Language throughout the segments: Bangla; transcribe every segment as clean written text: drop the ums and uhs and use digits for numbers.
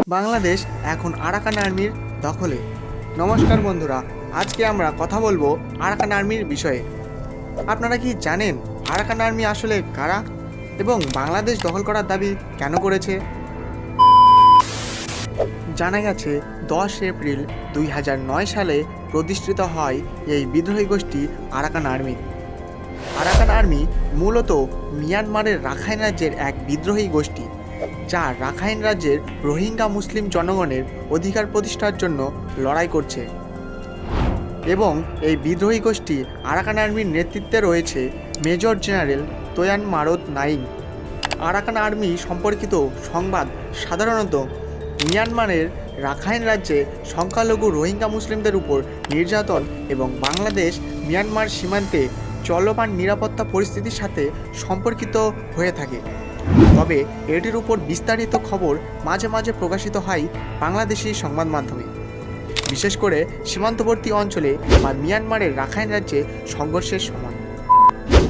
বাংলাদেশ এখন আরাকান আর্মির দখলে। নমস্কার বন্ধুরা, আজকে আমরা কথা বলবো আরাকান আর্মির বিষয়ে। আপনারা কি জানেন আরাকান আর্মি আসলে কারা এবং বাংলাদেশ দখল করার দাবি কেন করেছে? জানা গেছে 10 এপ্রিল 2009 সালে প্রতিষ্ঠিত হয় এই বিদ্রোহী গোষ্ঠী আরাকান আর্মি। আরাকান আর্মি মূলত মিয়ানমারের রাখাইন রাজ্যের এক বিদ্রোহী গোষ্ঠী, যা রাখাইন রাজ্যের রোহিঙ্গা মুসলিম জনগণের অধিকার প্রতিষ্ঠার জন্য লড়াই করছে। এবং এই বিদ্রোহী গোষ্ঠী আরাকান আর্মির নেতৃত্বে রয়েছে major general Twan Mrat Naing. Arakan army সম্পর্কিত সংবাদ সাধারণত মিয়ানমারের রাখাইন রাজ্যে সংখ্যালঘু রোহিঙ্গা মুসলিমদের উপর নির্যাতন এবং বাংলাদেশ মিয়ানমার সীমান্তে চলমান নিরাপত্তা পরিস্থিতির সাথে সম্পর্কিত হয়ে থাকে। তবে এটির উপর বিস্তারিত খবর মাঝে মাঝে প্রকাশিত হয় বাংলাদেশি সংবাদ মাধ্যমে, বিশেষ করে সীমান্তবর্তী অঞ্চলে বা মিয়ানমারের রাখাইন রাজ্যে সংঘর্ষের সময়।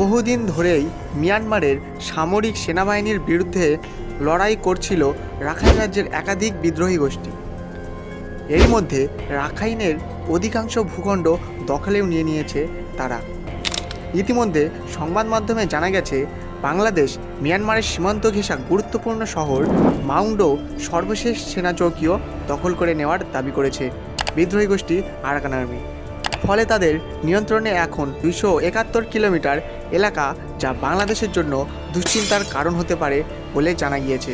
বহুদিন ধরেই মিয়ানমারের সামরিক সেনাবাহিনীর বিরুদ্ধে লড়াই করছিল রাখাইন রাজ্যের একাধিক বিদ্রোহী গোষ্ঠী। এর মধ্যে রাখাইনের অধিকাংশ ভূখণ্ড দখলেও নিয়ে নিয়েছে তারা। ইতিমধ্যে সংবাদ মাধ্যমে জানা গেছে বাংলাদেশ মিয়ানমারের সীমান্ত ঘেঁষা গুরুত্বপূর্ণ শহর মাউন্ডো সর্বশেষ সেনা চৌকিও দখল করে নেওয়ার দাবি করেছে বিদ্রোহী গোষ্ঠী আরাকান আর্মি। ফলে তাদের নিয়ন্ত্রণে এখন 271 কিলোমিটার এলাকা, যা বাংলাদেশের জন্য দুশ্চিন্তার কারণ হতে পারে বলে জানা গিয়েছে।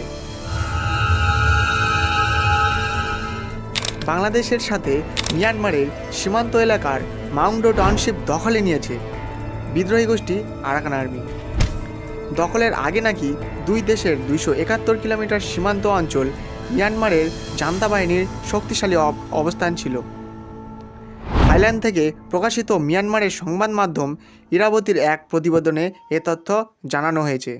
বাংলাদেশের সাথে মিয়ানমারের সীমান্ত এলাকার মাউন্ডো টাউনশিপ দখলে নিয়েছে বিদ্রোহী গোষ্ঠী আরাকান আর্মি। দখলের আগে নাকি দুই দেশের 271 কিলোমিটার সীমান্ত অঞ্চল মিয়ানমারের জান্তা বাহিনীর শক্তিশালী অবস্থান ছিল। থাইল্যান্ড থেকে প্রকাশিত মিয়ানমারের সংবাদ মাধ্যম ইরাবতীর এক প্রতিবেদনে এ তথ্য জানানো হয়েছে।